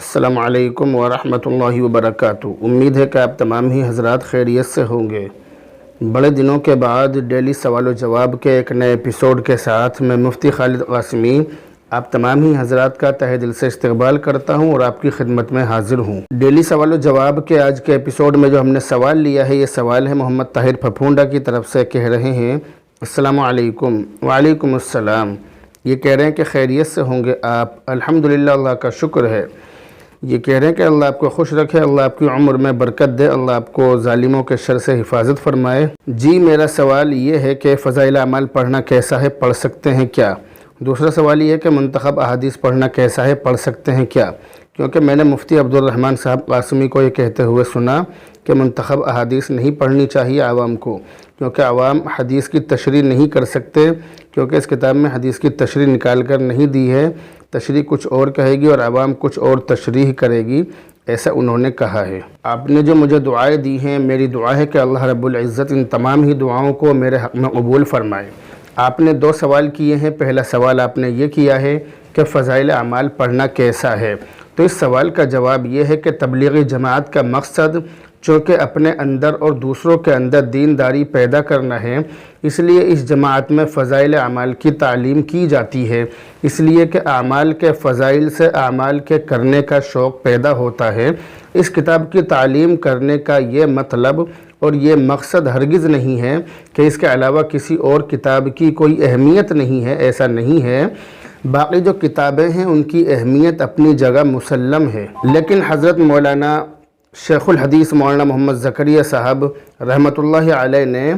السلام علیکم ورحمۃ اللہ وبرکاتہ۔ امید ہے کہ آپ تمام ہی حضرات خیریت سے ہوں گے۔ بڑے دنوں کے بعد ڈیلی سوال و جواب کے ایک نئے ایپیسوڈ کے ساتھ میں مفتی خالد قاسمی آپ تمام ہی حضرات کا تہہ دل سے استقبال کرتا ہوں اور آپ کی خدمت میں حاضر ہوں۔ ڈیلی سوال و جواب کے آج کے ایپیسوڈ میں جو ہم نے سوال لیا ہے، یہ سوال ہے محمد طاہر پھپھونڈا کی طرف سے۔ کہہ رہے ہیں السلام علیکم۔ وعلیکم السلام۔ یہ کہہ رہے ہیں کہ خیریت سے ہوں گے آپ؟ الحمدللہ، اللہ کا شکر ہے۔ یہ کہہ رہے ہیں کہ اللہ آپ کو خوش رکھے، اللہ آپ کی عمر میں برکت دے، اللہ آپ کو ظالموں کے شر سے حفاظت فرمائے۔ جی، میرا سوال یہ ہے کہ فضائل اعمال پڑھنا کیسا ہے، پڑھ سکتے ہیں کیا؟ دوسرا سوال یہ ہے کہ منتخب احادیث پڑھنا کیسا ہے، پڑھ سکتے ہیں کیا؟ کیونکہ میں نے مفتی عبدالرحمن صاحب قاسمی کو یہ کہتے ہوئے سنا کہ منتخب احادیث نہیں پڑھنی چاہیے عوام کو، کیونکہ عوام حدیث کی تشریح نہیں کر سکتے، کیونکہ اس کتاب میں حدیث کی تشریح نکال کر نہیں دی ہے، تشریح کچھ اور کہے گی اور عوام کچھ اور تشریح کرے گی، ایسا انہوں نے کہا ہے۔ آپ نے جو مجھے دعائیں دی ہیں، میری دعا ہے کہ اللہ رب العزت ان تمام ہی دعاؤں کو میرے حق میں قبول فرمائے۔ آپ نے دو سوال کیے ہیں۔ پہلا سوال آپ نے یہ کیا ہے کہ فضائل اعمال پڑھنا کیسا ہے، تو اس سوال کا جواب یہ ہے کہ تبلیغی جماعت کا مقصد چونکہ اپنے اندر اور دوسروں کے اندر دینداری پیدا کرنا ہے، اس لیے اس جماعت میں فضائل اعمال کی تعلیم کی جاتی ہے، اس لیے کہ اعمال کے فضائل سے اعمال کے کرنے کا شوق پیدا ہوتا ہے۔ اس کتاب کی تعلیم کرنے کا یہ مطلب اور یہ مقصد ہرگز نہیں ہے کہ اس کے علاوہ کسی اور کتاب کی کوئی اہمیت نہیں ہے، ایسا نہیں ہے۔ باقی جو کتابیں ہیں ان کی اہمیت اپنی جگہ مسلم ہے، لیکن حضرت مولانا شیخ الحدیث مولانا محمد زکریا صاحب رحمۃ اللہ علیہ نے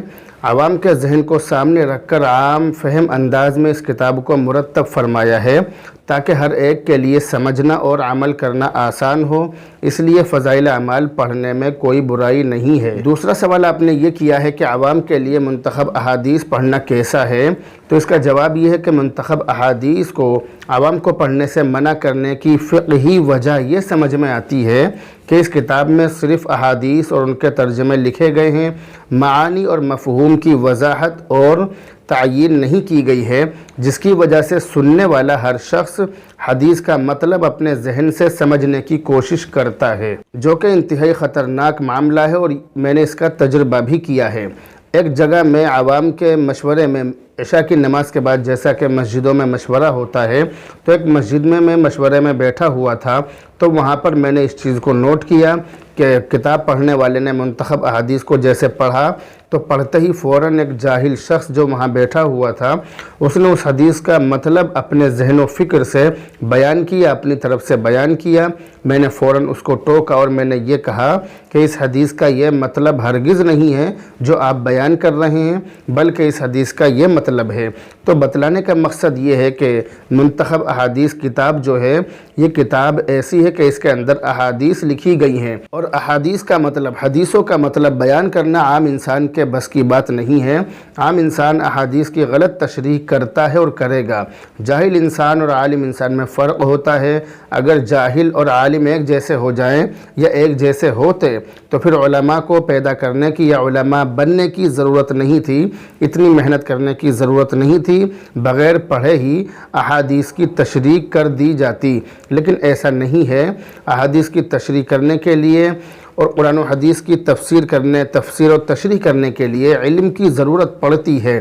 عوام کے ذہن کو سامنے رکھ کر عام فہم انداز میں اس کتاب کو مرتب فرمایا ہے تاکہ ہر ایک کے لیے سمجھنا اور عمل کرنا آسان ہو، اس لیے فضائل اعمال پڑھنے میں کوئی برائی نہیں ہے۔ دوسرا سوال آپ نے یہ کیا ہے کہ عوام کے لیے منتخب احادیث پڑھنا کیسا ہے، تو اس کا جواب یہ ہے کہ منتخب احادیث کو عوام کو پڑھنے سے منع کرنے کی فقہی وجہ یہ سمجھ میں آتی ہے کہ اس کتاب میں صرف احادیث اور ان کے ترجمے لکھے گئے ہیں، معانی اور مفہوم کی وضاحت اور تعیین نہیں کی گئی ہے، جس کی وجہ سے سننے والا ہر شخص حدیث کا مطلب اپنے ذہن سے سمجھنے کی کوشش کرتا ہے، جو کہ انتہائی خطرناک معاملہ ہے اور میں نے اس کا تجربہ بھی کیا ہے۔ ایک جگہ میں عوام کے مشورے میں عشاء کی نماز کے بعد جیسا کہ مسجدوں میں مشورہ ہوتا ہے، تو ایک مسجد میں مشورے میں بیٹھا ہوا تھا، تو وہاں پر میں نے اس چیز کو نوٹ کیا کہ کتاب پڑھنے والے نے منتخب احادیث کو جیسے پڑھا تو پڑھتے ہی فوراً ایک جاہل شخص جو وہاں بیٹھا ہوا تھا، اس نے اس حدیث کا مطلب اپنے ذہن و فکر سے بیان کیا، اپنی طرف سے بیان کیا۔ میں نے فوراً اس کو ٹوکا اور میں نے یہ کہا کہ اس حدیث کا یہ مطلب ہرگز نہیں ہے جو آپ بیان کر رہے ہیں، بلکہ اس حدیث کا یہ مطلب ہے۔ تو بتلانے کا مقصد یہ ہے کہ منتخب احادیث کتاب جو ہے، یہ کتاب ایسی ہے کہ اس کے اندر احادیث لکھی گئی ہیں، اور احادیث کا مطلب، حدیثوں کا مطلب بیان کرنا عام انسان کے بس کی بات نہیں ہے۔ عام انسان احادیث کی غلط تشریح کرتا ہے اور کرے گا۔ جاہل انسان اور عالم انسان میں فرق ہوتا ہے۔ اگر جاہل اور عالم ایک جیسے ہو جائیں یا ایک جیسے ہوتے تو پھر علماء کو پیدا کرنے کی یا علماء بننے کی ضرورت نہیں تھی، اتنی محنت کرنے کی ضرورت نہیں تھی، بغیر پڑھے ہی احادیث کی تشریح کر دی جاتی، لیکن ایسا نہیں ہے۔ احادیث کی تشریح کرنے کے لیے اور قرآن و حدیث کی تفسیر و تشریح کرنے کے لیے علم کی ضرورت پڑتی ہے۔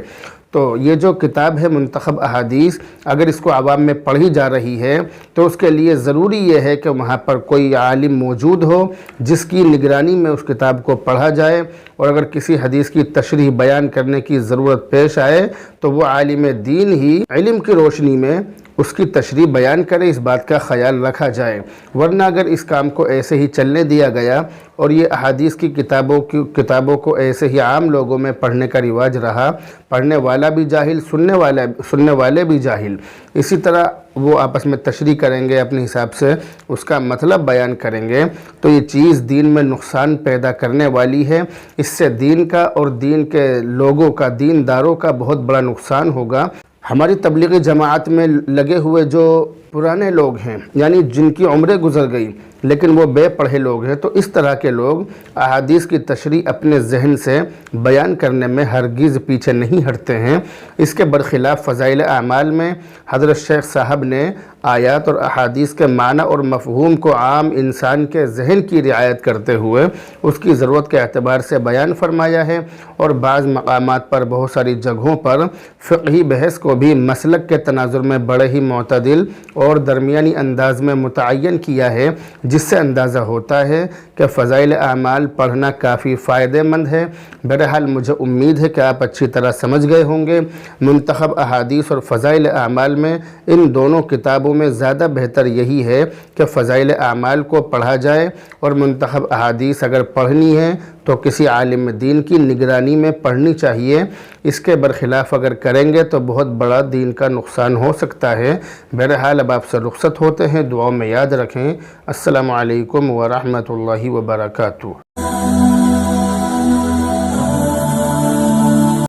تو یہ جو کتاب ہے منتخب احادیث، اگر اس کو عوام میں پڑھی جا رہی ہے تو اس کے لیے ضروری یہ ہے کہ وہاں پر کوئی عالم موجود ہو جس کی نگرانی میں اس کتاب کو پڑھا جائے، اور اگر کسی حدیث کی تشریح بیان کرنے کی ضرورت پیش آئے تو وہ عالم دین ہی علم کی روشنی میں اس کی تشریح بیان کرے، اس بات کا خیال رکھا جائے۔ ورنہ اگر اس کام کو ایسے ہی چلنے دیا گیا اور یہ احادیث کی کتابوں کو ایسے ہی عام لوگوں میں پڑھنے کا رواج رہا، پڑھنے والا بھی جاہل، سننے والے بھی جاہل، اسی طرح وہ آپس میں تشریح کریں گے، اپنے حساب سے اس کا مطلب بیان کریں گے، تو یہ چیز دین میں نقصان پیدا کرنے والی ہے۔ اس سے دین کا اور دین کے لوگوں کا، دینداروں کا بہت بڑا نقصان ہوگا۔ ہماری تبلیغی جماعت میں لگے ہوئے جو پرانے لوگ ہیں، یعنی جن کی عمریں گزر گئی لیکن وہ بے پڑھے لوگ ہیں، تو اس طرح کے لوگ احادیث کی تشریح اپنے ذہن سے بیان کرنے میں ہرگز پیچھے نہیں ہٹتے ہیں۔ اس کے برخلاف فضائل اعمال میں حضرت شیخ صاحب نے آیات اور احادیث کے معنی اور مفہوم کو عام انسان کے ذہن کی رعایت کرتے ہوئے اس کی ضرورت کے اعتبار سے بیان فرمایا ہے، اور بعض مقامات پر بہت ساری جگہوں پر فقہی بحث کو بھی مسلک کے تناظر میں بڑے ہی معتدل اور درمیانی انداز میں متعین کیا ہے، جس سے اندازہ ہوتا ہے کہ فضائل اعمال پڑھنا کافی فائدہ مند ہے۔ بہرحال مجھے امید ہے کہ آپ اچھی طرح سمجھ گئے ہوں گے۔ منتخب احادیث اور فضائل اعمال میں ان دونوں کتابوں میں زیادہ بہتر یہی ہے کہ فضائل اعمال کو پڑھا جائے، اور منتخب احادیث اگر پڑھنی ہے تو کسی عالم دین کی نگرانی میں پڑھنی چاہیے۔ اس کے برخلاف اگر کریں گے تو بہت بڑا دین کا نقصان ہو سکتا ہے۔ بہرحال اب آپ سے رخصت ہوتے ہیں، دعاؤں میں یاد رکھیں۔ السلام علیکم ورحمۃ اللہ وبرکاتہ۔